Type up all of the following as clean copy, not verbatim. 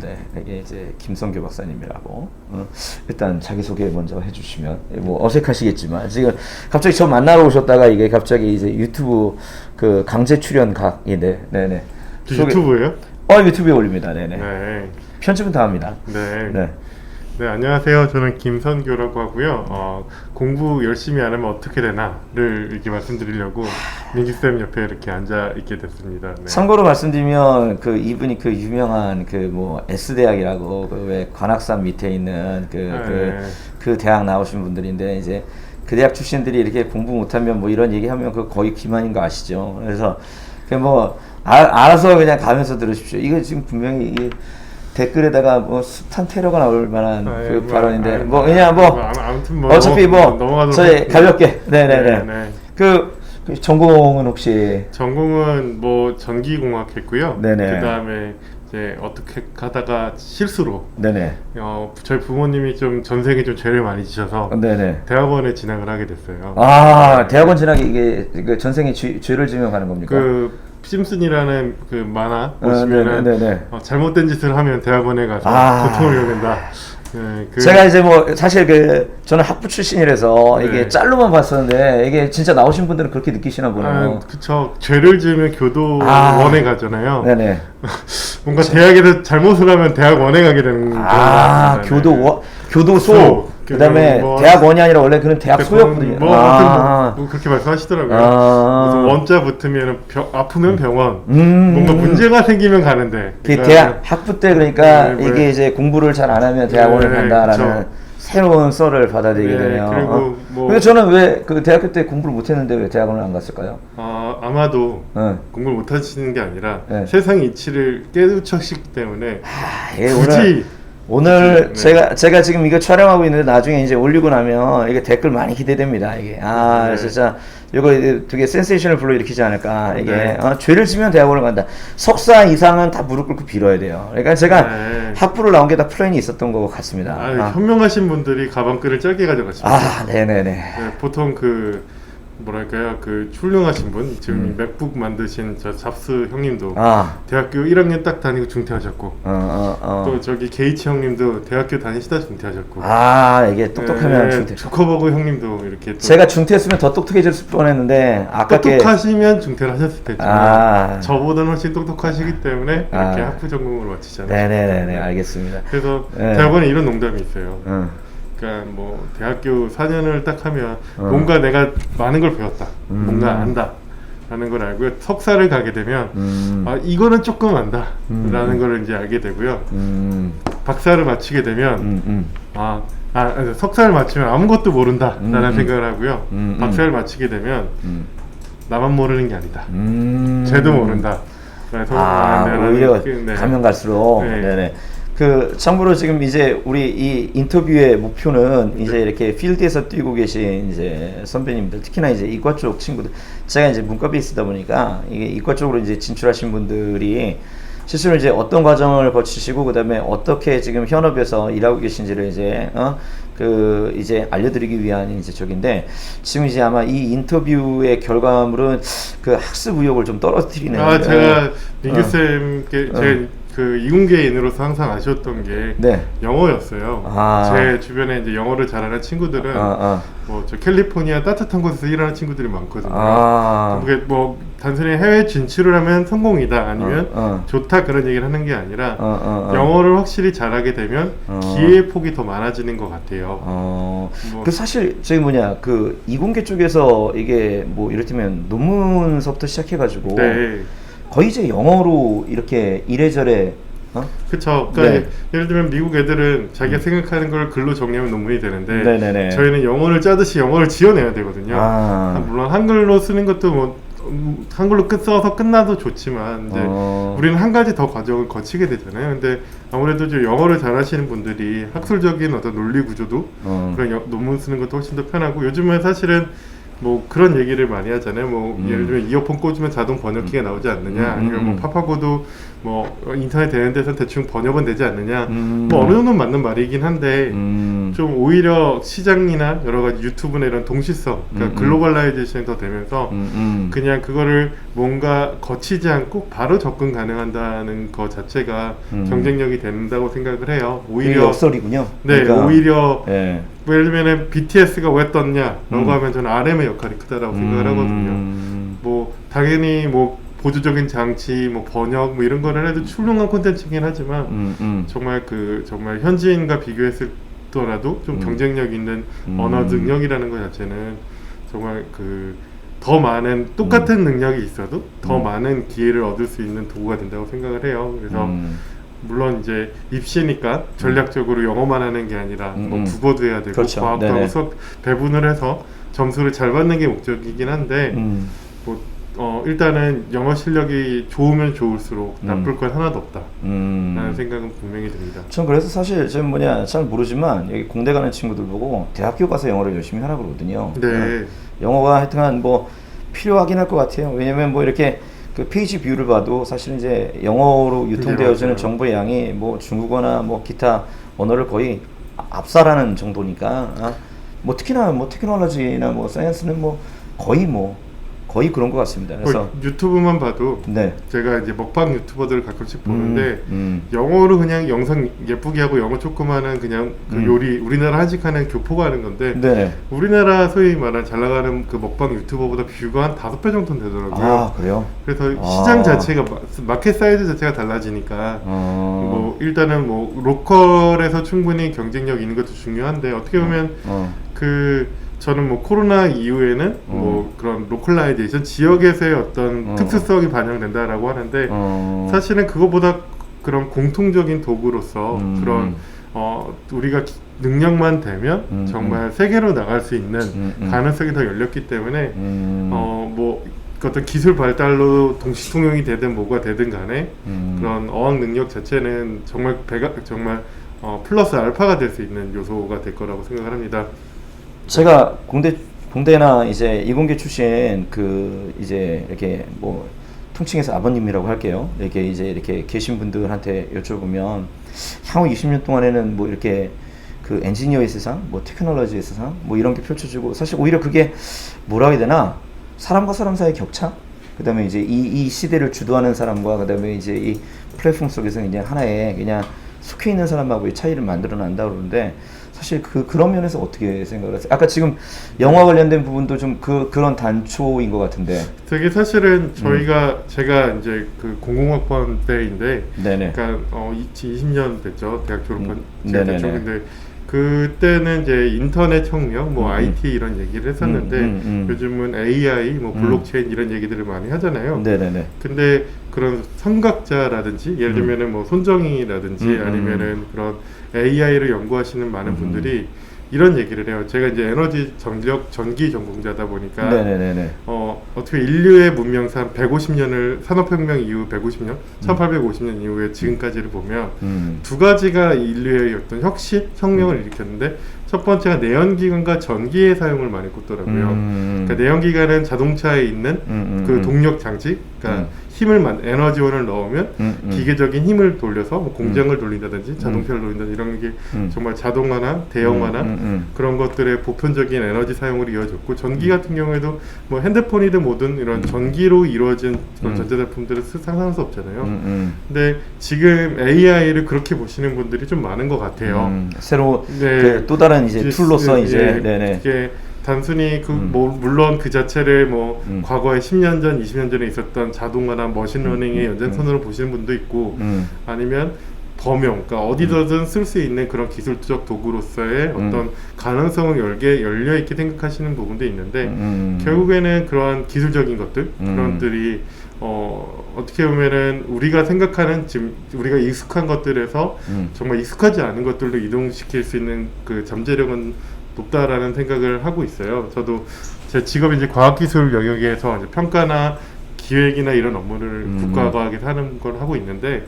네, 이게 이제 김성교 박사님이라고 일단 자기소개 먼저 해주시면 뭐 어색하시겠지만 지금 갑자기 저 만나러 오셨다가 이게 갑자기 이제 유튜브 그 강제 출연 각인데 네네 유튜브예요? 유튜브에 올립니다. 네네. 네. 편집은 다 합니다. 네. 네. 네, 안녕하세요. 저는 김선교라고 하고요. 공부 열심히 안 하면 어떻게 되나를 이렇게 말씀드리려고 민기쌤 옆에 이렇게 앉아 있게 됐습니다. 네. 참고로 말씀드리면 그 이분이 그 유명한 그 뭐 S대학이라고 그 왜 관악산 밑에 있는 그 대학 나오신 분들인데 이제 그 대학 출신들이 이렇게 공부 못하면 뭐 이런 얘기하면 그 거의 기만인 거 아시죠? 그래서 그 뭐 알아서 그냥 가면서 들으십시오. 이거 지금 분명히 이 댓글에다가 뭐 숱한 테러가 나올 만한 그 발언인데 뭐 그냥 아무튼 뭐 어차피 뭐 넘어가도록 저희 가볍게 네네네. 네. 그 전공은 혹시 전공은 뭐 전기공학 했고요. 네네. 그다음에 이제 어떻게 가다가 실수로 네네. 저희 부모님이 좀 전생에 좀 죄를 많이 지셔서 네네. 대학원에 진학을 하게 됐어요. 아 대학원 진학이 이게 그 전생에 죄를 지며 가는 겁니까? 그 심슨이라는 그 만화 보시면은 네네네. 잘못된 짓을 하면 대학원에 가서 고통을 겪는다. 네, 제가 이제 뭐 사실 그 저는 학부 출신이라서 네. 이게 짤로만 봤었는데 이게 진짜 나오신 분들은 그렇게 느끼시나 보네요. 그쵸. 죄를 지으면 교도원에 가잖아요. 네네. 뭔가 대학에서 잘못을 하면 대학원에 가게 되는 거죠. 교도소. 그다음에 뭐, 대학원이 아니라 원래 그런 대학 소였거든요. 뭐 그렇게 말씀하시더라고요. 무슨 원자 붙으면 아프면 병원. 뭔가 문제가 생기면 가는데. 그 대학 학부 때 그러니까 이게 이제 공부를 잘 안 하면 대학원을 간다라는 그쵸. 새로운 썰을 받아들이게 되네요. 그리고 뭐. 근데 저는 왜 그 대학교 때 공부를 못했는데 왜 대학원을 안 갔을까요? 아마도 공부를 못 하시는 게 아니라 세상 이치를 깨우쳤기 때문에 굳이. 오늘 제가 지금 이거 촬영하고 있는데 나중에 이제 올리고 나면 이게 댓글 많이 기대됩니다. 이게 진짜 이거 되게 센세이션을 불러일으키지 않을까. 이게 죄를 지면 대학원을 간다. 석사 이상은 다 무릎 꿇고 빌어야 돼요. 그러니까 제가 학부를 나온 게 다 플랜이 있었던 것 같습니다. 현명하신 분들이 가방끈을 짧게 가져가십니다. 네네네. 보통 뭐랄까요, 훌륭하신 분, 지금 맥북 만드신 저 잡스 형님도 대학교 1학년 딱 다니고 중퇴하셨고, 또 저기 게이츠 형님도 대학교 다니시다 중퇴하셨고, 이게 똑똑하면 중퇴. 주커버그 형님도 이렇게 제가 중퇴했으면 더 똑똑해졌을 뻔했는데 아깝게 똑똑하시면 중퇴를 하셨을 테지만 저보다는 훨씬 똑똑하시기 때문에 이렇게 학부 전공을 마치잖아요. 네네네, 알겠습니다. 그래서 대학원에 이런 농담이 있어요. 그러니까 뭐 대학교 4년을 딱 하면 뭔가 내가 많은 걸 배웠다, 뭔가 안다 라는 걸 알고요. 석사를 가게 되면 이거는 조금 안다 라는 걸 이제 알게 되고요. 박사를 마치게 되면 석사를 마치면 아무것도 모른다 라는 생각을 하고요. 박사를 마치게 되면 나만 모르는 게 아니다, 쟤도 모른다. 오히려 가면 갈수록 네네. 참고로 지금 이제 우리 이 인터뷰의 목표는 이제 이렇게 필드에서 뛰고 계신 이제 선배님들, 특히나 이제 이과 쪽 친구들, 제가 이제 문과 베이스다 보니까 이게 이과 쪽으로 이제 진출하신 분들이 실제로 이제 어떤 과정을 거치시고 그다음에 어떻게 지금 현업에서 일하고 계신지를 이제 이제 알려드리기 위한 이제 적인데, 지금 이제 아마 이 인터뷰의 결과물은 그 학습 의욕을 좀 떨어뜨리는. 제가 민규 쌤께 그 이공계인으로서 항상 아쉬웠던 게 영어였어요. 제 주변에 이제 영어를 잘하는 친구들은 뭐 저 캘리포니아 따뜻한 곳에서 일하는 친구들이 많거든요. 그게 뭐 단순히 해외 진출을 하면 성공이다, 아니면 좋다, 그런 얘기를 하는 게 아니라 영어를 확실히 잘하게 되면 기회의 폭이 더 많아지는 것 같아요. 사실 저희 그 이공계 쪽에서 이게 뭐 이를테면 논문서부터 시작해가지고 거의 이제 영어로 이렇게 이래저래 그쵸. 그러니까 예를 들면 미국 애들은 자기가 생각하는 걸 글로 정리하면 논문이 되는데 저희는 영어를 짜듯이 영어를 지어내야 되거든요. 물론 한글로 쓰는 것도 뭐 한글로 써서 끝나도 좋지만 이제 우리는 한 가지 더 과정을 거치게 되잖아요. 근데 아무래도 좀 영어를 잘하시는 분들이 학술적인 어떤 논리 구조도 그런 논문 쓰는 것도 훨씬 더 편하고, 요즘은 사실은 뭐 그런 얘기를 많이 하잖아요. 뭐 예를 들면 이어폰 꽂으면 자동 번역기가 나오지 않느냐, 아니면 뭐 파파고도 뭐 인터넷 되는 데서 대충 번역은 되지 않느냐. 뭐 어느 정도는 맞는 말이긴 한데 좀 오히려 시장이나 여러 가지 유튜브나 이런 동시성, 그러니까 글로벌라이제이션이 더 되면서 그냥 그거를 뭔가 거치지 않고 바로 접근 가능한다는 것 자체가 경쟁력이 된다고 생각을 해요. 오히려 역설이군요. 네, 그러니까, 오히려 예. 예를 들면 BTS가 왜 떴냐라고 하면 저는 RM의 역할이 크다라고 생각을 하거든요. 뭐 당연히 뭐 보조적인 장치, 뭐 번역, 뭐 이런 거를 해도 훌륭한 콘텐츠이긴 하지만 정말 정말 현지인과 비교했을 더라도 좀 경쟁력 있는 언어 능력이라는 것 자체는 정말 더 많은 똑같은 능력이 있어도 더 많은 기회를 얻을 수 있는 도구가 된다고 생각을 해요. 그래서 물론 이제 입시니까 전략적으로 영어만 하는 게 아니라 뭐 국어도 해야 되고 그렇죠. 과학도 네네. 하고 수학 배분을 해서 점수를 잘 받는 게 목적이긴 한데 일단은 영어 실력이 좋으면 좋을수록 나쁠 건 하나도 없다 라는 생각은 분명히 듭니다. 전 그래서 사실 지금 잘 모르지만 여기 공대 가는 친구들 보고 대학교 가서 영어를 열심히 하라 그러거든요. 네. 영어가 하여튼 뭐 필요하긴 할 것 같아요. 왜냐면 뭐 이렇게 그 페이지 뷰를 봐도 사실 이제 영어로 유통되어지는 정보의 양이 뭐 중국어나 뭐 기타 언어를 거의 압살하는 정도니까 뭐 특히나 뭐 테크놀로지나 뭐 사이언스는 뭐 거의 그런 것 같습니다. 그래서 유튜브만 봐도 네. 제가 이제 먹방 유튜버들을 가끔씩 보는데 영어로 그냥 영상 예쁘게 하고 영어 조그마한 그냥 그 요리 우리나라 한식하는 교포가 하는 건데 네. 우리나라 소위 말하는 잘 나가는 그 먹방 유튜버보다 뷰가 한 5배 정도는 되더라고요. 아 그래요? 그래서 시장 자체가 마켓 사이즈 자체가 달라지니까 뭐 일단은 뭐 로컬에서 충분히 경쟁력 있는 것도 중요한데 어떻게 보면 저는 뭐 코로나 이후에는 뭐 그런 로컬라이제이션 지역에서의 어떤 특수성이 반영된다라고 하는데 사실은 그거보다 그런 공통적인 도구로서 그런 우리가 능력만 되면 정말 세계로 나갈 수 있는 가능성이 더 열렸기 때문에 뭐 어떤 기술 발달로 동시통용이 되든 뭐가 되든 간에 그런 어학 능력 자체는 정말 플러스 알파가 될 수 있는 요소가 될 거라고 생각을 합니다. 제가 공대나 이제 이공계 출신 이제 이렇게 뭐 통칭해서 아버님이라고 할게요. 이렇게 계신 분들한테 여쭤보면 향후 20년 동안에는 뭐 이렇게 그 엔지니어의 세상, 뭐 테크놀로지의 세상, 뭐 이런 게 펼쳐지고 사실 오히려 그게 뭐라 해야 되나 사람과 사람 사이의 격차, 그다음에 이제 이 시대를 주도하는 사람과 그다음에 이제 이 플랫폼 속에서 이제 하나의 그냥 속해 있는 사람하고의 차이를 만들어낸다 그러는데. 사실 그런 면에서 어떻게 생각을 하세요? 아까 지금 영화 관련된 부분도 좀 그런 단초인 것 같은데. 되게 사실은 제가 이제 그 공공학번 때인데, 네네. 그러니까 20년 됐죠 대학 졸업한 네네네. 됐죠. 근데 그때는 이제 인터넷 혁명, 뭐 IT 이런 얘기를 했었는데 요즘은 AI, 뭐 블록체인 이런 얘기들을 많이 하잖아요. 네네네. 근데 그런 선각자라든지 예를 들면은 뭐 손정희라든지 아니면은 그런 AI를 연구하시는 많은 분들이 이런 얘기를 해요. 제가 이제 에너지 전기 전공자다 보니까 네네네네. 어떻게 인류의 문명상 150년을 산업혁명 이후 150년, 1850년 이후에 지금까지를 보면 두 가지가 인류의 어떤 혁명을 일으켰는데 첫 번째가 내연기관과 전기의 사용을 많이 꼽더라고요. 그러니까 내연기관은 자동차에 있는 그 동력 장치, 그러니까 에너지원을 넣으면 기계적인 힘을 돌려서 뭐 공장을 돌린다든지 자동차를 돌린다든지 이런 게 정말 자동화나 대형화나 그런 것들의 보편적인 에너지 사용으로 이어졌고 전기 같은 경우에도 뭐 핸드폰이든 뭐든 이런 전기로 이루어진 그런 전자제품들을 상상할 수 없잖아요. 근데 지금 AI를 그렇게 보시는 분들이 좀 많은 것 같아요. 새로 또 다른 이제 툴로서 이제 네네. 이게 단순히 물론 그 자체를 뭐 과거에 10년 전, 20년 전에 있었던 자동화나 머신러닝의 연장선으로 보시는 분도 있고 아니면 범용, 그러니까 어디서든 쓸 수 있는 그런 기술적 도구로서의 어떤 가능성을 열려 있게 생각하시는 부분도 있는데 결국에는 그러한 기술적인 것들, 그런 것들이 어떻게 보면은 우리가 생각하는 지금 우리가 익숙한 것들에서 정말 익숙하지 않은 것들로 이동시킬 수 있는 그 잠재력은 높다라는 생각을 하고 있어요. 저도 제 직업이 이제 과학기술 영역에서 이제 평가나 기획이나 이런 업무를 국가과학에서 하는 걸 하고 있는데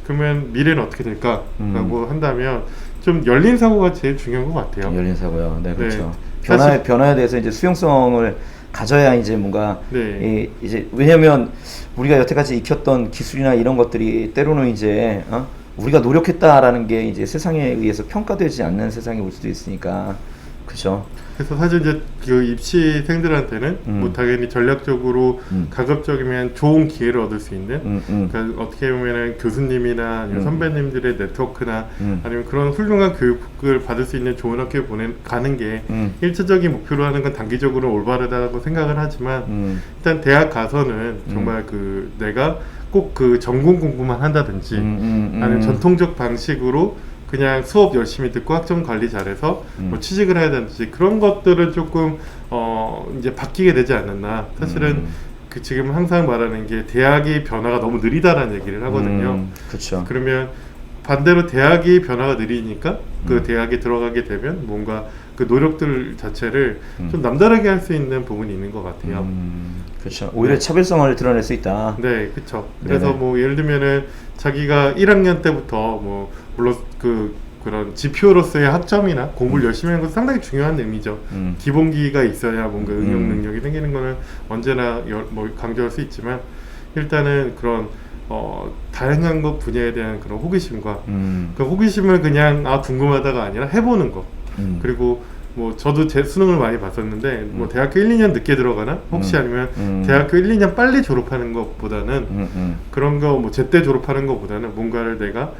그러면 미래는 어떻게 될까라고 한다면 좀 열린 사고가 제일 중요한 것 같아요. 열린 사고요. 네, 그렇죠. 네. 변화에 대해서 이제 수용성을 가져야 이제 뭔가 네. 이제 왜냐면 우리가 여태까지 익혔던 기술이나 이런 것들이 때로는 이제 우리가 노력했다라는 게 이제 세상에 의해서 평가되지 않는 세상이 올 수도 있으니까 그죠. 그래서 사실 이제 그 입시생들한테는 뭐 당연히 전략적으로 가급적이면 좋은 기회를 얻을 수 있는 그러니까 어떻게 보면은 교수님이나 아니면 선배님들의 네트워크나 아니면 그런 훌륭한 교육을 받을 수 있는 좋은 학교에 가는 게 일차적인 목표로 하는 건 단기적으로 올바르다고 생각을 하지만 일단 대학 가서는 정말 그 내가 꼭 그 전공 공부만 한다든지 아니면 전통적 방식으로 그냥 수업 열심히 듣고 학점 관리 잘해서 뭐 취직을 해야 되는지 그런 것들은 조금 이제 바뀌게 되지 않았나. 사실은 그 지금 항상 말하는 게 대학의 변화가 너무 느리다라는 얘기를 하거든요. 그렇죠. 그러면 반대로 대학이 변화가 느리니까 그 대학에 들어가게 되면 뭔가 그 노력들 자체를 좀 남다르게 할 수 있는 부분이 있는 것 같아요. 그렇죠. 오히려 차별성을 드러낼 수 있다. 네, 그렇죠. 그래서 뭐 예를 들면은 자기가 1학년 때부터 뭐 물론 그런 지표로서의 학점이나 공부를 열심히 하는 것은 상당히 중요한 의미죠. 기본기가 있어야 뭔가 응용 능력이 생기는 거는 언제나 뭐 강조할 수 있지만 일단은 그런 다양한 것 분야에 대한 그런 호기심과 그 호기심을 그냥 궁금하다가 아니라 해보는 것 그리고 뭐 저도 제 수능을 많이 봤었는데 뭐 대학교 1, 2년 늦게 들어가나 혹시 아니면 대학교 1, 2년 빨리 졸업하는 것보다는 그런 거 뭐 제때 졸업하는 것보다는 뭔가를 내가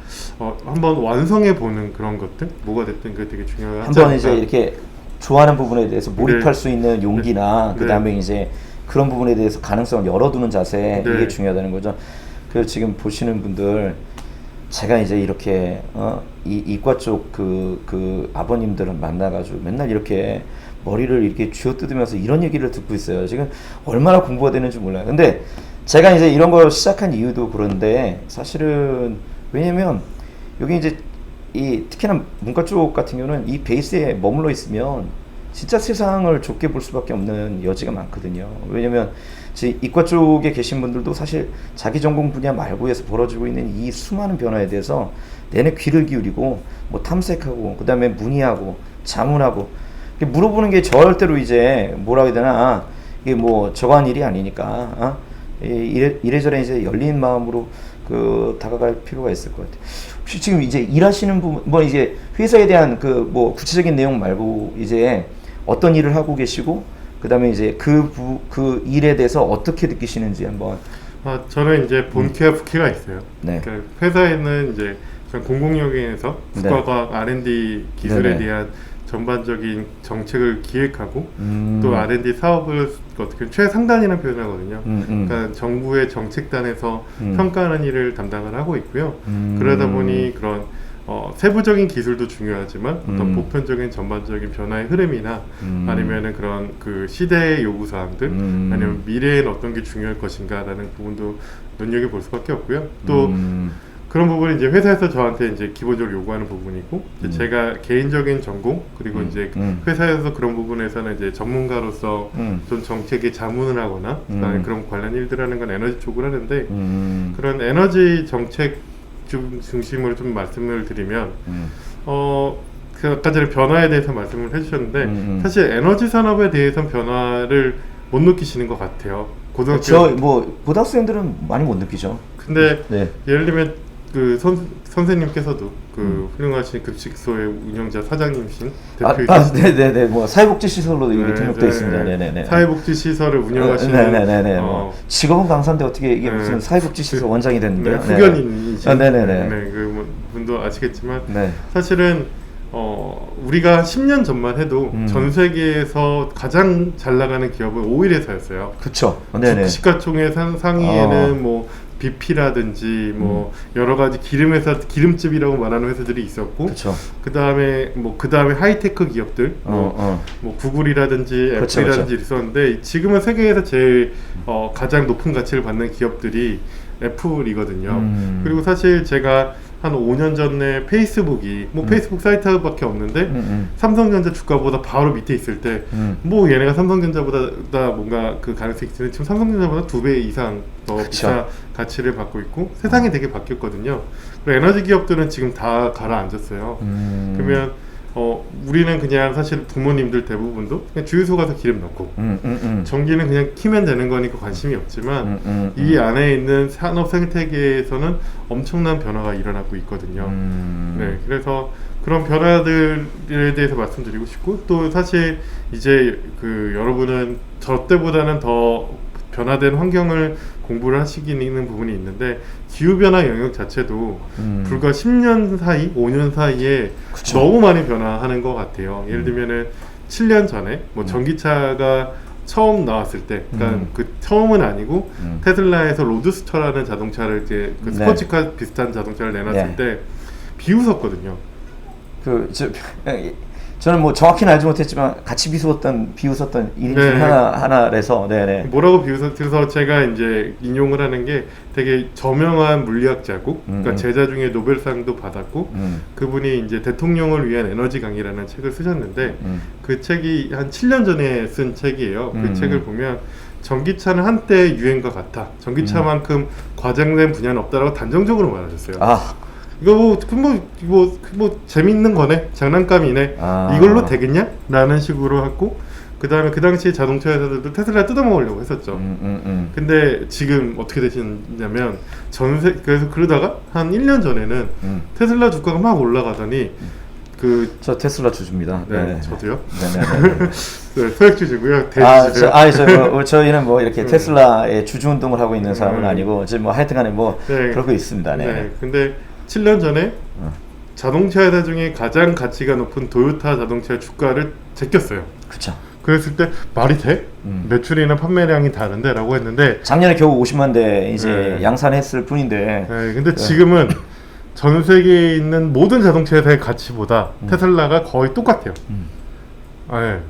한번 완성해 보는 그런 것들 뭐가 됐든 그게 되게 중요하지 않을까. 한번 이제 이렇게 좋아하는 부분에 대해서 몰입할 수 있는 용기나 그다음에 이제 그런 부분에 대해서 가능성을 열어두는 자세 이게 중요하다는 거죠. 그 지금 보시는 분들 제가 이제 이렇게 이 이과 쪽 그 아버님들을 만나가지고 맨날 이렇게 머리를 이렇게 쥐어뜯으면서 이런 얘기를 듣고 있어요. 지금 얼마나 공부가 되는지 몰라요. 근데 제가 이제 이런 걸 시작한 이유도 그런데 사실은 왜냐면 여기 이제 특히나 문과 쪽 같은 경우는 이 베이스에 머물러 있으면 진짜 세상을 좁게 볼 수밖에 없는 여지가 많거든요. 왜냐면 이과 쪽에 계신 분들도 사실 자기 전공 분야 말고에서 벌어지고 있는 이 수많은 변화에 대해서 내내 귀를 기울이고 뭐 탐색하고 그 다음에 문의하고 자문하고 물어보는 게 절대로 이제 뭐라 해야 되나 이게 뭐 저거한 일이 아니니까 이래저래 이제 열린 마음으로 다가갈 필요가 있을 것 같아요. 혹시 지금 이제 일하시는 부분 뭐 이제 회사에 대한 그 뭐 구체적인 내용 말고 이제 어떤 일을 하고 계시고 그다음에 이제 그 일에 대해서 어떻게 느끼시는지 한번. 저는 이제 본캐와 부캐가 있어요. 네. 그러니까 회사에는 이제 공공영역에서 국가과학 R&D 기술에 대한 전반적인 정책을 기획하고 또 R&D 사업을 어떻게 최상단이라는 표현을 하거든요. 그러니까 정부의 정책단에서 평가하는 일을 담당을 하고 있고요. 그러다 보니 그런 세부적인 기술도 중요하지만 어떤 보편적인 전반적인 변화의 흐름이나 아니면은 그런 그 시대의 요구 사항들 아니면 미래엔 어떤 게 중요할 것인가라는 부분도 눈여겨볼 수밖에 없고요. 또 그런 부분이 이제 회사에서 저한테 이제 기본적으로 요구하는 부분이고 이제 제가 개인적인 전공 그리고 이제 회사에서 그런 부분에서는 이제 전문가로서 좀 정책에 자문을 하거나 그런 관련 일들 하는 건 에너지 쪽을 하는데 그런 에너지 정책 중심으로 좀 말씀을 드리면 그 아까 전에 변화에 대해서 말씀을 해주셨는데 사실 에너지 산업에 대해서는 변화를 못 느끼시는 것 같아요. 고등학생들은 많이 못 느끼죠. 근데 예를 들면 그 선생님께서도 그 훌륭하신 급식소의 운영자 사장님이신 대표이신 네네네 뭐 사회복지 시설로도 여기 등록되어 있습니다. 네네네. 사회복지 시설을 운영하시는 네네네. 뭐 직업은 강사인데 어떻게 이게 무슨 사회복지 시설 원장이 됐는데요? 후견인이신 네네네. 그 분도 아시겠지만 사실은 우리가 10년 전만 해도 전 세계에서 가장 잘 나가는 기업은 오일회사였어요. 그렇죠. 네네. 시가총액 상위에는 뭐 BP라든지 뭐 여러 가지 기름집이라고 말하는 회사들이 있었고, 그 다음에 하이테크 기업들, 뭐 구글이라든지 애플이라든지 있었는데 지금은 세계에서 제일 가장 높은 가치를 받는 기업들이 애플이거든요. 그리고 사실 제가 한 5년 전에 페이스북이 페이스북 사이트밖에 없는데 삼성전자 주가보다 바로 밑에 있을 때 뭐 얘네가 삼성전자보다 뭔가 그 가능성이 있는데 지금 삼성전자보다 2배 이상 더 비싼 가치를 받고 있고 세상이 되게 바뀌었거든요. 그리고 에너지 기업들은 지금 다 가라앉았어요. 그러면 우리는 그냥 사실 부모님들 대부분도 그냥 주유소 가서 기름 넣고 전기는 그냥 키면 되는 거니까 관심이 없지만 이 안에 있는 산업 생태계에서는 엄청난 변화가 일어나고 있거든요. 네, 그래서 그런 변화들에 대해서 말씀드리고 싶고, 또 사실 이제 여러분은 저 때보다는 더 변화된 환경을 공부를 하시기는 부분이 있는데, 기후변화 영역 자체도 불과 10년 사이, 5년 사이에 그쵸. 너무 많이 변화하는 것 같아요. 예를 들면은 7년 전에 뭐 전기차가 처음 나왔을 때, 그러니까 그 처음은 아니고 테슬라에서 로드스터라는 자동차를 이제 그 스포츠카 비슷한 자동차를 내놨을 때 비웃었거든요. 저는 뭐 정확히는 알지 못했지만 같이 비웃었던 이름 중 하나라서. 네네. 뭐라고 비웃어서 제가 이제 인용을 하는 게, 되게 저명한 물리학자고, 그러니까 제자 중에 노벨상도 받았고, 그분이 이제 대통령을 위한 에너지 강의라는 책을 쓰셨는데, 그 책이 한 7년 전에 쓴 책이에요. 그 책을 보면 전기차는 한때 유행과 같아, 전기차만큼 과장된 분야는 없다라고 단정적으로 말하셨어요. 이거 뭐 재밌는 거네, 장난감이네, 이걸로 되겠냐? 라는 식으로 했고, 그 다음에 그 당시 자동차 회사들도 테슬라 뜯어먹으려고 했었죠. 근데 지금 어떻게 되시냐면, 그래서 그러다가 한 1년 전에는 테슬라 주가가 막 올라가더니 저 테슬라 주주입니다. 네, 저도요. 네네네. 네, 소액 주주고요. 대주주세요. 저희는 뭐 이렇게 테슬라의 주주 운동을 하고 있는 사람은 아니고, 지금 뭐 하여튼간에 뭐 그러고 있습니다. 네. 근데 7년 전에 자동차 회사 중에 가장 가치가 높은 도요타 자동차의 주가를 제꼈어요. 그렇죠. 그랬을 때 말이 돼? 매출이나 판매량이 다른데? 라고 했는데, 작년에 겨우 50만 대 이제 양산했을 뿐인데. 네, 근데 지금은 전 세계에 있는 모든 자동차 회사의 가치보다 테슬라가 거의 똑같아요.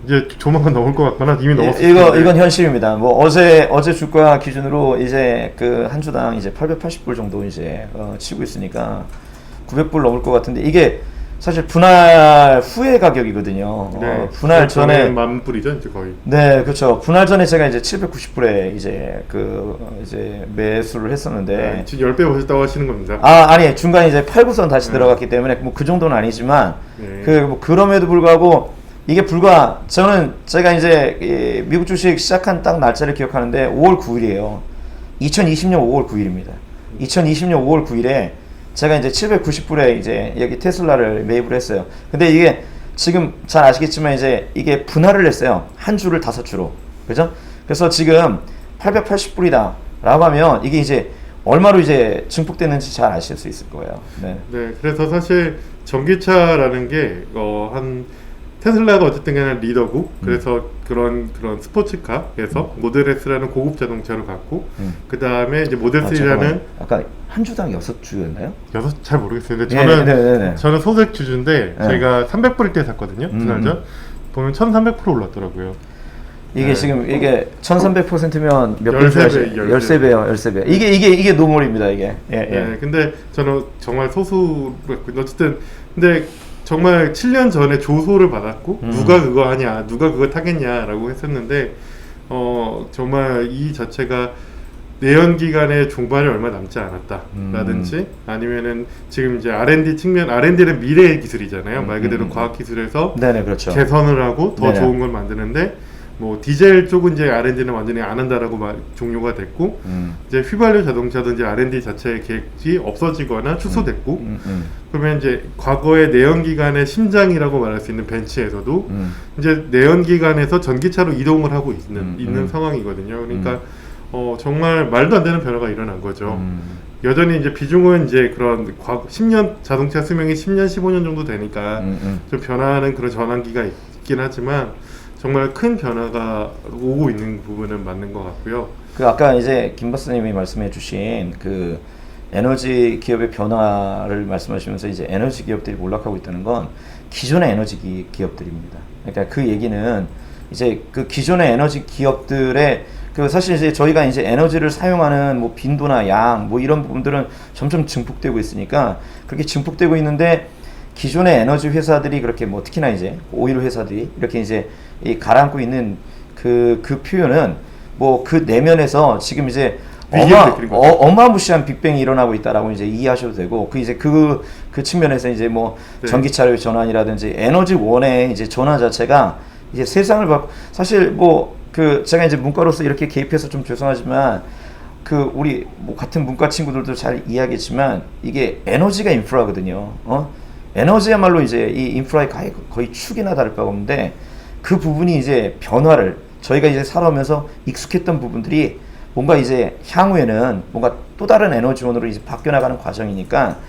이제 조만간 넘을 것 같거나 이미 넘었어요. 이건 현실입니다. 뭐 어제 주가 기준으로 이제 그 한 주당 이제 880불 정도 이제 치고 있으니까 900불 넘을 것 같은데, 이게 사실 분할 후의 가격이거든요. 네, 분할 전에 10,000불이죠, 이제 거의. 네, 그렇죠. 분할 전에 제가 이제 790불에 이제 이제 매수를 했었는데, 지금 10배 오셨다고 하시는 겁니다. 아니, 중간에 이제 8구선 다시 들어갔기 때문에 뭐 그 정도는 아니지만, 뭐 그럼에도 불구하고 이게 제가 이제 미국 주식 시작한 딱 날짜를 기억하는데 5월 9일이에요. 2020년 5월 9일입니다. 2020년 5월 9일에 제가 이제 790불에 이제 여기 테슬라를 매입을 했어요. 근데 이게 지금 잘 아시겠지만 이제 이게 분할을 했어요. 한 주를 5주로. 그죠? 그래서 지금 880불이다 라고 하면 이게 이제 얼마로 이제 증폭됐는지 잘 아실 수 있을 거예요. 네. 그래서 사실 전기차라는 게 테슬라가 어쨌든 그냥 리더고, 그래서 그런 스포츠카에서 모델 S라는 고급 자동차를 갖고, 그 다음에 이제 모델 3라는 아까 한 주당 6주였나요? 잘 모르겠어요. 근데 저는 소액 주주인데, 제가 300불일 때 샀거든요. 분할전 보면 1,300% 올랐더라고요. 이게 지금 이게 1,300%면 몇 배? 13배요, 13배. 이게 노멀입니다, 이게. 네, 근데 저는 정말 어쨌든 근데 정말 7년 전에 조소를 받았고, 누가 그거 하냐, 누가 그거 타겠냐라고 했었는데, 정말 이 자체가 내연기관의 종발이 얼마 남지 않았다라든지, 아니면은 지금 이제 R&D는 미래의 기술이잖아요. 말 그대로 과학 기술에서 그렇죠. 개선을 하고 더 좋은 걸 만드는데, 뭐 디젤 쪽은 이제 R&D는 완전히 안 한다라고 종료가 됐고, 이제 휘발유 자동차도 이제 R&D 자체의 계획이 없어지거나 축소됐고, 그러면 이제 과거의 내연기관의 심장이라고 말할 수 있는 벤츠에서도 이제 내연기관에서 전기차로 이동을 하고 있는 상황이거든요. 그러니까 정말 말도 안 되는 변화가 일어난 거죠. 여전히 이제 비중은 이제 그런 10년 자동차 수명이 10년, 15년 정도 되니까 좀 변화하는 그런 전환기가 있긴 하지만, 정말 큰 변화가 오고 있는 부분은 맞는 것 같고요. 아까 이제 김 박사님이 말씀해주신 에너지 기업의 변화를 말씀하시면서 이제 에너지 기업들이 몰락하고 있다는 건 기존의 에너지 기업들입니다. 그러니까 그 얘기는 이제 그 기존의 에너지 기업들의 사실 이제 저희가 이제 에너지를 사용하는 뭐 빈도나 양 뭐 이런 부분들은 점점 증폭되고 있으니까, 그렇게 증폭되고 있는데, 기존의 에너지 회사들이 그렇게 뭐 특히나 이제 오일 회사들이 이렇게 이제 가라앉고 있는 그 표현은 뭐 그 내면에서 지금 이제 위기를 느끼는 거죠. 어마무시한 빅뱅이 일어나고 있다라고 이제 이해하셔도 되고, 그 이제 그 측면에서 이제 뭐 네. 전기차의 전환이라든지 에너지원의 이제 전환 자체가 이제 세상을 사실 뭐 그 제가 이제 문과로서 이렇게 개입해서 좀 죄송하지만, 그 우리 뭐 같은 문과 친구들도 잘 이해하겠지만 이게 에너지가 인프라거든요. 에너지야말로 이제 이 인프라의 거의 축이나 다를 바가 없는데, 그 부분이 이제 변화를 저희가 이제 살아오면서 익숙했던 부분들이 뭔가 이제 향후에는 뭔가 또 다른 에너지원으로 이제 바뀌어 나가는 과정이니까,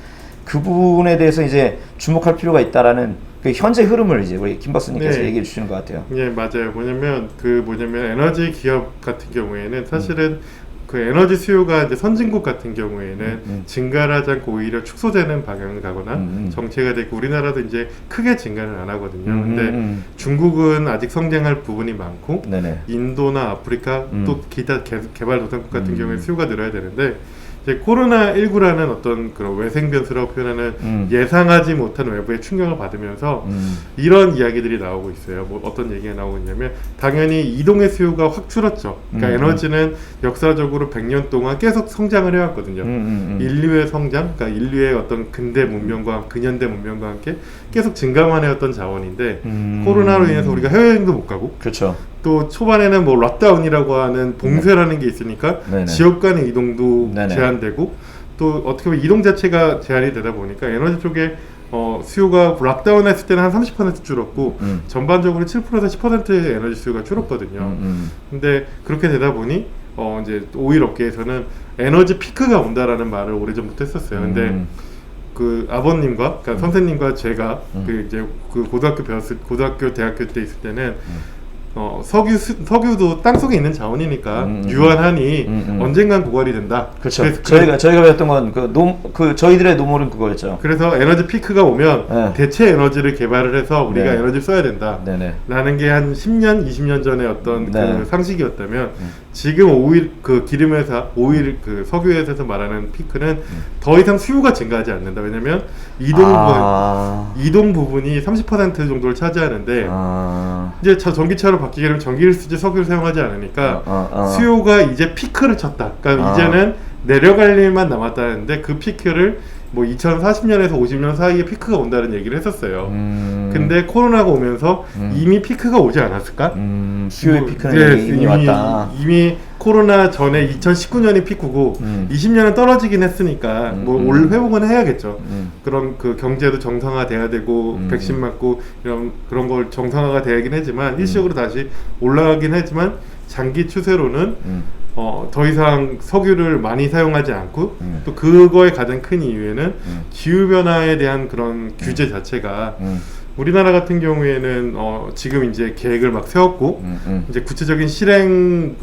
그 부분에 대해서 이제 주목할 필요가 있다라는 그 현재 흐름을 이제 우리 김 박사님께서 네. 얘기해 주시는 것 같아요. 예, 맞아요. 뭐냐면 에너지 기업 같은 경우에는 사실은 그 에너지 수요가 이제 선진국 같은 경우에는 증가를 하지 않고 오히려 축소되는 방향을 가거나 정체가 되고, 우리나라도 이제 크게 증가는 안 하거든요. 근데 중국은 아직 성장할 부분이 많고, 네네. 인도나 아프리카 또 기타 개발도상국 같은 경우에 수요가 늘어야 되는데, 이제 코로나19라는 어떤 그런 외생 변수라고 표현하는 예상하지 못한 외부의 충격을 받으면서 이런 이야기들이 나오고 있어요. 뭐 어떤 얘기가 나오고 있냐면, 당연히 이동의 수요가 확 줄었죠. 그러니까 에너지는 역사적으로 100년 동안 계속 성장을 해왔거든요. 인류의 성장, 그러니까 인류의 어떤 근대 문명과 근현대 문명과 함께 계속 증가만 해왔던 자원인데, 코로나로 인해서 우리가 해외여행도 못 가고, 그렇죠. 또 초반에는 뭐 락다운이라고 하는 봉쇄라는 게 있으니까 네네. 지역 간의 이동도 네네. 제한되고, 또 어떻게 보면 이동 자체가 제한이 되다 보니까 에너지 쪽에 수요가 락다운 했을 때는 한 30% 줄었고 전반적으로 7%에서 10%의 에너지 수요가 줄었거든요. 근데 그렇게 되다 보니 이제 오일 업계에서는 에너지 피크가 온다라는 말을 오래전부터 했었어요. 근데 그 아버님과, 그러니까 선생님과 제가 그 이제 그 고등학교 대학교 때 있을 때는 석유도 땅 속에 있는 자원이니까 유한하니 언젠간 고갈이 된다. 그렇죠. 저희가 배웠던 건 그 저희들의 노멀은 그거였죠. 그래서 에너지 피크가 오면 네. 대체 에너지를 개발을 해서 우리가 네. 에너지를 써야 된다. 네네. 라는 게 한 10년, 20년 전에 어떤 네. 그 상식이었다면, 지금 그 기름회사, 그 석유회사에서 말하는 피크는 더 이상 수요가 증가하지 않는다. 왜냐면 이동 부분이 30% 정도를 차지하는데, 이제 전기차로 바뀌게 되면 전기를 쓰지 석유를 사용하지 않으니까 수요가 이제 피크를 쳤다. 그러니까 이제는 내려갈 일만 남았다는데, 그 피크를 뭐 2040년에서 50년 사이에 피크가 온다는 얘기를 했었어요. 근데 코로나가 오면서 이미 피크가 오지 않았을까? 수요의 피크는 이미 왔다. 이미 코로나 전에 2019년이 피크고 20년은 떨어지긴 했으니까 뭐 올 회복은 해야겠죠. 그런 그 경제도 정상화돼야 되고 백신 맞고 그런 걸 정상화가 돼야긴 하지만 일시적으로 다시 올라가긴 하지만, 장기 추세로는 더 이상 석유를 많이 사용하지 않고, 또 그거의 가장 큰 이유에는 기후변화에 대한 그런 규제 자체가 우리나라 같은 경우에는 지금 이제 계획을 막 세웠고 이제 구체적인 실행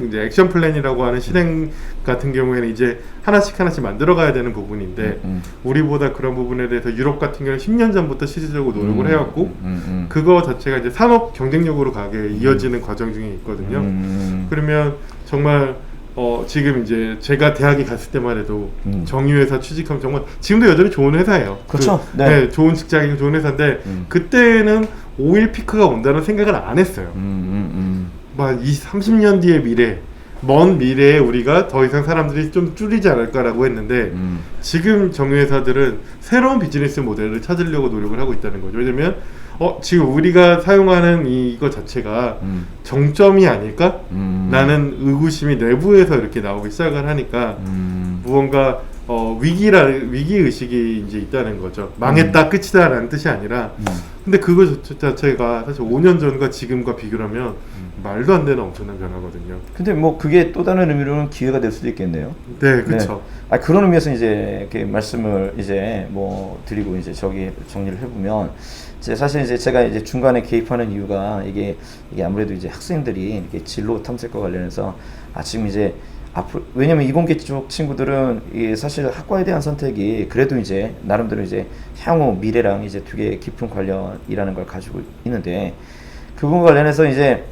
이제 액션 플랜이라고 하는 실행 같은 경우에는 이제 하나씩 만들어가야 되는 부분인데, 우리보다 그런 부분에 대해서 유럽 같은 경우는 10년 전부터 실질적으로 노력을 해왔고, 그거 자체가 이제 산업 경쟁력으로 가게 이어지는 과정 중에 있거든요. 그러면 정말 지금 이제 제가 대학에 갔을 때만 해도 정유회사 취직하면 정말 지금도 여전히 좋은 회사예요. 그렇죠. 네, 좋은 직장이고 좋은 회사인데 그때는 오일 피크가 온다는 생각을 안 했어요. 막 30년 뒤의 미래, 먼 미래에 우리가 더 이상 사람들이 좀 줄이지 않을까라고 했는데, 지금 정유회사들은 새로운 비즈니스 모델을 찾으려고 노력을 하고 있다는 거죠. 왜냐면 지금 우리가 사용하는 이거 자체가 정점이 아닐까? 라는 의구심이 내부에서 이렇게 나오기 시작을 하니까 무언가 위기의식이 이제 있다는 거죠. 망했다, 끝이다 라는 뜻이 아니라, 근데 그거 자체가 사실 5년 전과 지금과 비교하면 말도 안 되는 엄청난 변화거든요. 근데 뭐 그게 또 다른 의미로는 기회가 될 수도 있겠네요. 네, 그렇죠. 네. 그런 의미에서 이제 이렇게 말씀을 이제 뭐 드리고 이제 정리를 해보면, 사실 이제 제가 이제 중간에 개입하는 이유가 이게 아무래도 이제 학생들이 이렇게 진로 탐색과 관련해서 지금 이제 앞으로, 왜냐면 이공계 쪽 친구들은 이게 사실 학과에 대한 선택이 그래도 이제 나름대로 이제 향후 미래랑 이제 되게 깊은 관련이라는 걸 가지고 있는데, 그 부분 관련해서 이제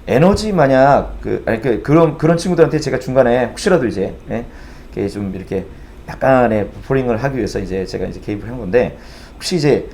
에너지 만약 그런 친구들한테 제가 중간에 혹시라도 이제 좀 이렇게 약간의 포링을 하기 위해서 이제 제가 이제 개입을 한 건데, 혹시 이제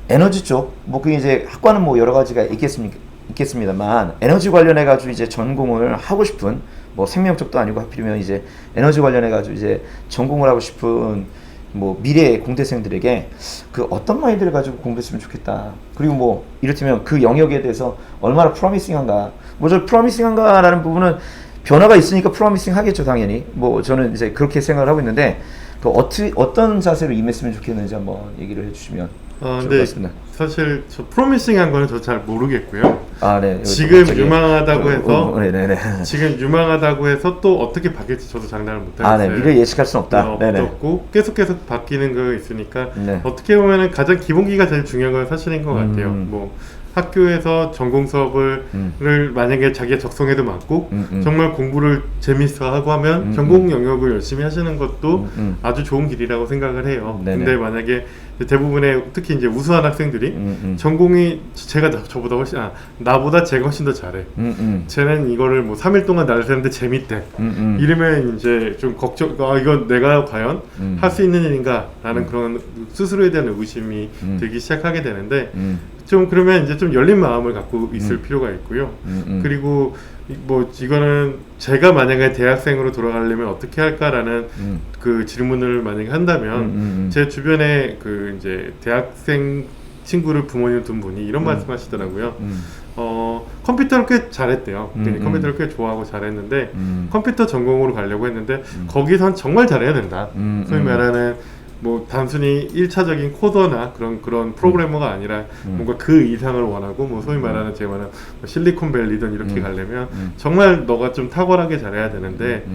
에너지 쪽 뭐 그게 이제 학과는 뭐 여러 가지가 있겠습니다만, 에너지 관련해 가지고 이제 전공을 하고 싶은 뭐 생명 쪽도 아니고 하필이면 이제 에너지 관련해 가지고 이제 전공을 하고 싶은 뭐 미래 공대생들에게 그 어떤 마인드를 가지고 공부했으면 좋겠다. 그리고 뭐 이를테면 그 영역에 대해서 얼마나 프로미싱한가. 뭐 저 프로미싱한가라는 부분은 변화가 있으니까 프로미싱 하겠죠, 당연히. 뭐 저는 이제 그렇게 생각을 하고 있는데 그 어떤 자세로 임했으면 좋겠는지 한번 얘기를 해주시면 좋을 것 같습니다. 사실 저 프로미싱한 거는 저 잘 모르겠고요. 아, 네. 지금 갑자기, 유망하다고 해서 네네네. 지금 유망하다고 해서 또 어떻게 바뀔지 저도 장담을 못하겠어요. 아, 네. 미래 예측할 수는 없다. 네네. 없고 계속 바뀌는 거 있으니까 네. 어떻게 보면은 가장 기본기가 제일 중요한 건 사실인 것 같아요. 뭐 학교에서 전공 수업을 만약에 자기가 적성에도 맞고 정말 공부를 재밌어 하고 하면 전공 영역을 열심히 하시는 것도 아주 좋은 길이라고 생각을 해요. 네네. 근데 만약에 대부분의 특히 이제 우수한 학생들이 전공이 나보다 제가 훨씬 더 잘해. 쟤는 이거를 뭐 3일 동안 나를 새는데 재밌대. 이러면 이제 좀 걱정, 이건 내가 과연 할 수 있는 일인가? 라는 그런 스스로에 대한 의심이 들기 시작하게 되는데 좀 그러면 이제 좀 열린 마음을 갖고 있을 필요가 있고요. 그리고 뭐 이거는 제가 만약에 대학생으로 돌아가려면 어떻게 할까라는 그 질문을 만약에 한다면 제 주변에 그 이제 대학생 친구를 부모님 둔 분이 이런 말씀하시더라고요. 컴퓨터를 꽤 잘했대요. 컴퓨터를 꽤 좋아하고 잘했는데 컴퓨터 전공으로 가려고 했는데 거기선 정말 잘해야 된다. 소위 말하는 뭐 단순히 1차적인 코더나 그런 프로그래머가 아니라 뭔가 그 이상을 원하고 뭐 소위 말하는 제가 말하는 뭐 실리콘밸리든 이렇게 가려면 정말 너가 좀 탁월하게 잘해야 되는데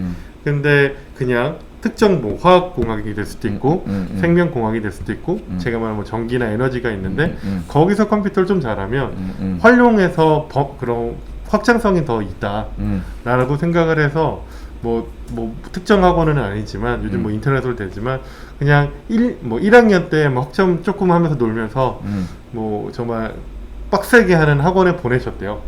근데 그냥 특정 뭐 화학공학이 될 수도 있고 생명공학이 될 수도 있고 제가 말하는 뭐 전기나 에너지가 있는데 거기서 컴퓨터를 좀 잘하면 활용해서 그런 확장성이 더 있다라고 생각을 해서 뭐 특정 학원은 아니지만 요즘 뭐 인터넷으로 되지만 그냥 1학년 때 뭐 학점 조금 하면서 놀면서 뭐 정말 빡세게 하는 학원에 보내셨대요.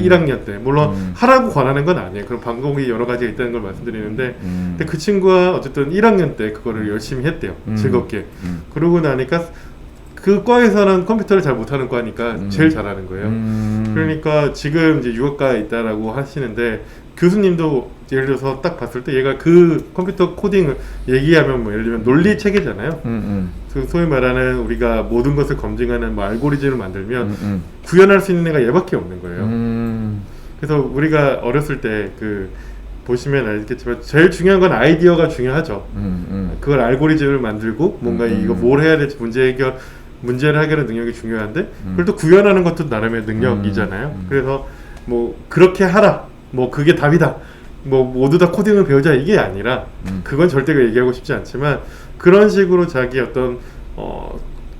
1학년 때. 물론 하라고 권하는 건 아니에요. 그런 방법이 여러 가지가 있다는 걸 말씀드리는데 근데 그 친구가 어쨌든 1학년 때 그거를 열심히 했대요. 즐겁게. 그러고 나니까 그 과에서는 컴퓨터를 잘 못하는 과니까 제일 잘하는 거예요. 그러니까 지금 이제 유학가에 있다라고 하시는데 교수님도 예를 들어서 딱 봤을 때 얘가 그 컴퓨터 코딩을 얘기하면 뭐 예를 들면 논리 체계잖아요. 그 소위 말하는 우리가 모든 것을 검증하는 뭐 알고리즘을 만들면 구현할 수 있는 애가 얘밖에 없는 거예요. 그래서 우리가 어렸을 때 그 보시면 알겠지만 제일 중요한 건 아이디어가 중요하죠. 그걸 알고리즘을 만들고 뭔가 이거 뭘 해야 될지 문제를 해결하는 능력이 중요한데 그걸 또 구현하는 것도 나름의 능력이잖아요. 그래서 뭐 그렇게 하라, 뭐 그게 답이다, 뭐 모두 다 코딩을 배우자 이게 아니라 그건 절대 얘기하고 싶지 않지만 그런 식으로 자기 어떤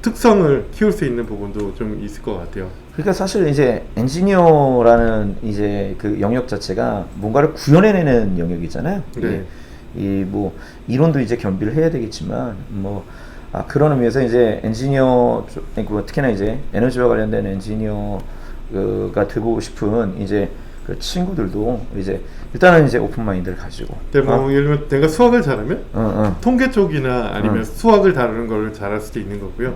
특성을 키울 수 있는 부분도 좀 있을 것 같아요. 그러니까 사실 이제 엔지니어라는 이제 그 영역 자체가 뭔가를 구현해내는 영역이잖아요. 네. 이 뭐 이론도 이제 겸비를 해야 되겠지만 뭐 그런 의미에서 이제 엔지니어 뭐 특히나 이제 에너지와 관련된 엔지니어가 되고 싶은 이제 그 친구들도 이제 일단은 이제 오픈 마인드를 가지고. 근데 뭐 예를 들면 내가 수학을 잘하면 통계 쪽이나 아니면 수학을 다루는 걸 잘할 수도 있는 거고요.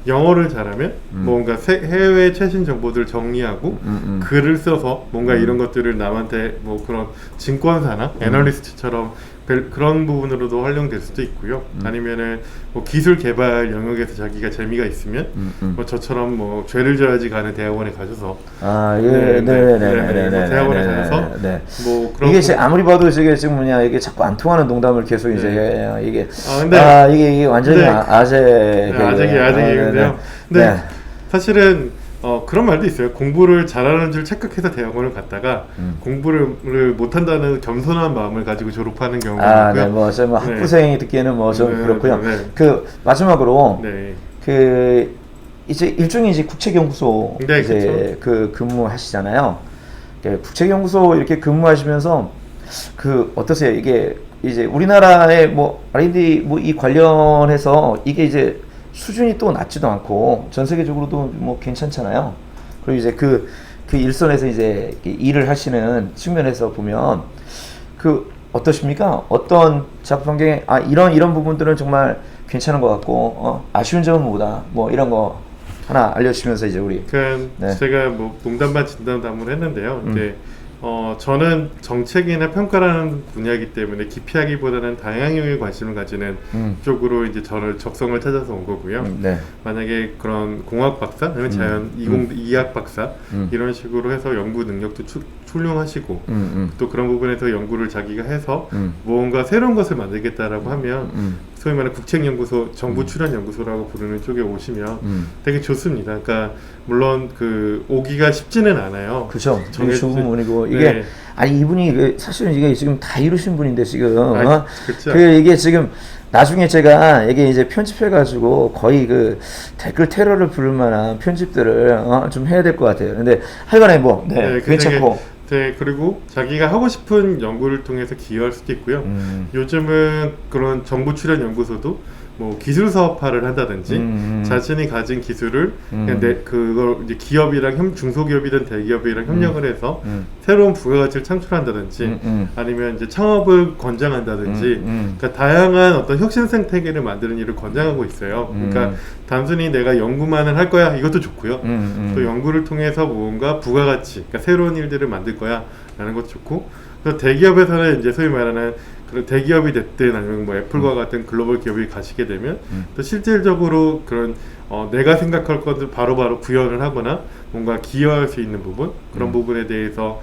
영어를 잘하면 뭔가 해외 최신 정보들을 정리하고 글을 써서 뭔가 이런 것들을 남한테 뭐 그런 증권사나 애널리스트처럼 그런 부분으로도 활용될 수도 있고요. 아니면은 뭐 기술 개발 영역에서 자기가 재미가 있으면 뭐 저처럼 뭐 죄를 져야지 가는 대학원에 가셔서 대학원에 가셔서 뭐 그런 이게 아무리 봐도 이게 지금 뭐냐 이게 자꾸 안 통하는 농담을 계속 이제 이게 이게 완전히 아재기인데요. 근데 사실은 그런 말도 있어요. 공부를 잘하는 줄 착각해서 대학원을 갔다가 공부를 못한다는 겸손한 마음을 가지고 졸업하는 경우가 있고요. 뭐 학부생이 듣기에는 뭐 좀 그렇고요. 그 마지막으로 그 이제 일종의 이제 국책연구소 이제 그 근무하시잖아요. 국책연구소 이렇게 근무하시면서 그 어떠세요? 이게 이제 우리나라의 뭐 R&D 뭐 이 관련해서 이게 이제 수준이 또 낮지도 않고 전 세계적으로도 뭐 괜찮잖아요. 그리고 이제 그 일선에서 이제 일을 하시는 측면에서 보면 그 어떠십니까? 어떤 작업 환경에 이런 부분들은 정말 괜찮은 것 같고 아쉬운 점은 뭐다. 뭐 이런 거 하나 알려주시면서 이제 우리. 제가 뭐 농담 반 진담 담을 했는데요. 이제 저는 정책이나 평가라는 분야이기 때문에 기피하기보다는 다양성에 관심을 가지는 쪽으로 이제 저를 적성을 찾아서 온 거고요. 네. 만약에 그런 공학 박사, 아니면 자연 이학 박사 이런 식으로 해서 연구 능력도 훌륭하시고 또 그런 부분에서 연구를 자기가 해서 무언가 새로운 것을 만들겠다라고 하면 소위 말하는 국책연구소, 정부 출연 연구소라고 부르는 쪽에 오시면 되게 좋습니다. 그러니까 물론 그 오기가 쉽지는 않아요. 그렇죠. 되게 좋은 분이고 이게 네. 아니 이분이 사실은 이게 지금 다 이루신 분인데 지금 그렇죠. 그 이게 지금 나중에 제가 이게 이제 편집해가지고 거의 그 댓글 테러를 부를 만한 편집들을 좀 해야 될 것 같아요. 근데 하여간에 뭐 네, 괜찮고. 네, 그리고 자기가 하고 싶은 연구를 통해서 기여할 수도 있고요. 요즘은 그런 정부 출연 연구소도 뭐 기술 사업화를 한다든지 자신이 가진 기술을 그냥 그걸 이제 기업이랑 중소기업이든 대기업이랑 협력을 해서 새로운 부가가치를 창출한다든지 아니면 이제 창업을 권장한다든지 그러니까 다양한 어떤 혁신 생태계를 만드는 일을 권장하고 있어요. 그러니까 단순히 내가 연구만을 할 거야 이것도 좋고요. 또 연구를 통해서 뭔가 부가가치, 그러니까 새로운 일들을 만들 거야 라는 것도 좋고, 그래서 대기업에서는 이제 소위 말하는 그런 대기업이 됐든 아니면 뭐 애플과 같은 글로벌 기업이 가시게 되면 또 실질적으로 그런 내가 생각할 것을 바로바로 구현을 하거나 뭔가 기여할 수 있는 부분, 그런 부분에 대해서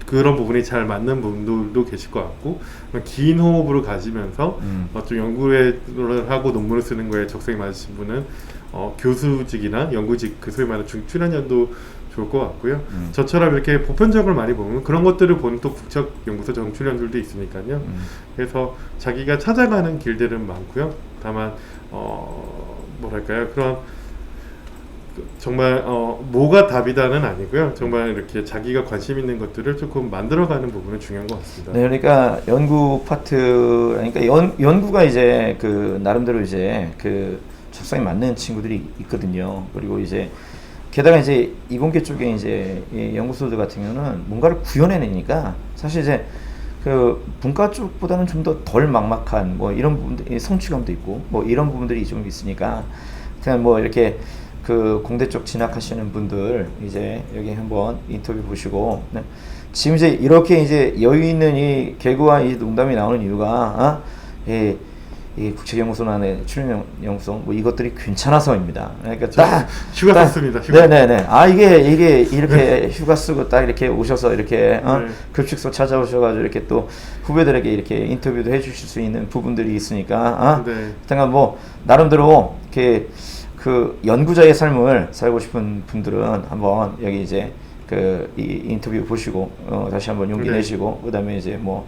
그런 부분이 잘 맞는 분들도 계실 것 같고, 긴 호흡으로 가지면서 좀 연구를 하고 논문을 쓰는 거에 적성이 맞으신 분은 교수직이나 연구직, 그 소위 말하는 중출연연도 좋을 것 같고요. 저처럼 이렇게 보편적으로 많이 보면 그런 것들을 보는 또 국책연구소 정출연들도 있으니까요. 그래서 자기가 찾아가는 길들은 많고요. 다만 뭐랄까요, 그런 정말 뭐가 답이다는 아니고요. 정말 이렇게 자기가 관심 있는 것들을 조금 만들어가는 부분은 중요한 것 같습니다. 네, 그러니까 연구 파트, 그러니까 연구가 이제 그 나름대로 이제 그 적성에 맞는 친구들이 있거든요. 그리고 이제 게다가 이제 이공계 쪽에 이제 이 연구소들 같은 경우는 뭔가를 구현해내니까 사실 이제 그 분과 쪽보다는 좀 더 덜 막막한 뭐 이런 부분들, 성취감도 있고 뭐 이런 부분들이 좀 있으니까 그냥 뭐 이렇게 그 공대 쪽 진학하시는 분들 이제 여기 한번 인터뷰 보시고, 네. 지금 이제 이렇게 이제 여유 있는 이 개그와 이 농담이 나오는 이유가 이 국책연구소 안에 출연연구소 뭐 이것들이 괜찮아서입니다. 그러니까 딱 휴가 썼습니다. 휴가. 네네네. 이게 이렇게 휴가 쓰고 딱 이렇게 오셔서 이렇게 급식소 찾아오셔가지고 이렇게 또 후배들에게 이렇게 인터뷰도 해주실 수 있는 부분들이 있으니까 하여간 뭐 나름대로 이렇게 그 연구자의 삶을 살고 싶은 분들은 한번 여기 이제 그 이 인터뷰 보시고 다시 한번 용기 내시고 그다음에 이제 뭐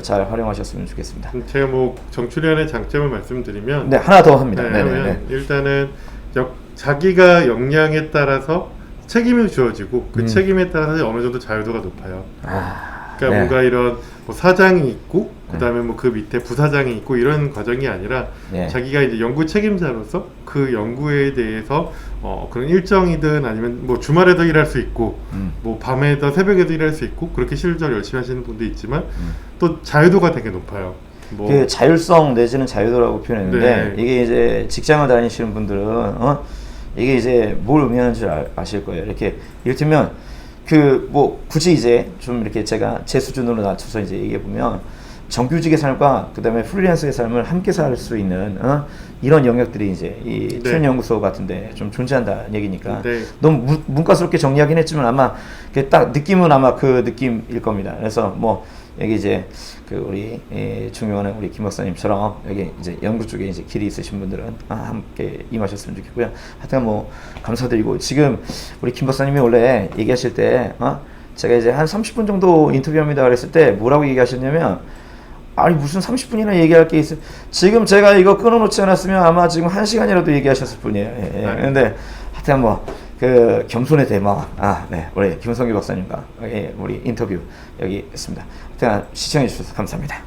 잘 활용하셨으면 좋겠습니다. 제가 뭐 정출연의 장점을 말씀드리면 하나 더 합니다. 일단은 자기가 역량에 따라서 책임이 주어지고 그 책임에 따라서 어느 정도 자유도가 높아요. 그러니까 뭔가 이런 뭐 사장이 있고 그다음에 뭐 그 밑에 부사장이 있고 이런 과정이 아니라 자기가 이제 연구 책임자로서 그 연구에 대해서 그런 일정이든 아니면 뭐 주말에도 일할 수 있고 뭐 밤에도 새벽에도 일할 수 있고 그렇게 실질적으로 열심히 하시는 분도 있지만 또 자유도가 되게 높아요. 뭐 그 자율성 내지는 자유도라고 표현했는데 이게 이제 직장을 다니시는 분들은 이게 이제 뭘 의미하는 줄 아실 거예요. 이렇게 이를테면 그 뭐 굳이 이제 좀 이렇게 제가 제 수준으로 낮춰서 이제 얘기해 보면 정규직의 삶과 그다음에 프리랜서의 삶을 함께 살 수 있는 이런 영역들이 이제 이 출연연구소 같은데 좀 존재한다는 얘기니까 너무 문과스럽게 정리하긴 했지만 아마 딱 느낌은 아마 그 느낌일 겁니다. 그래서 뭐 여기 이제 그 우리 존경하는 우리 김 박사님처럼 여기 이제 연구 쪽에 이제 길이 있으신 분들은 함께 임하셨으면 좋겠고요. 하여튼 뭐 감사드리고, 지금 우리 김 박사님이 원래 얘기하실 때 제가 이제 한 30분 정도 인터뷰합니다 그랬을 때 뭐라고 얘기하셨냐면, 아니 무슨 30분이나 얘기할 게 있어. 지금 제가 이거 끊어놓지 않았으면 아마 지금 1시간이라도 얘기하셨을 뿐이에요. 근데 하여튼 뭐 그 겸손의 대마, 우리 김성규 박사님과 우리 인터뷰 여기 있습니다. 하여튼 시청해 주셔서 감사합니다.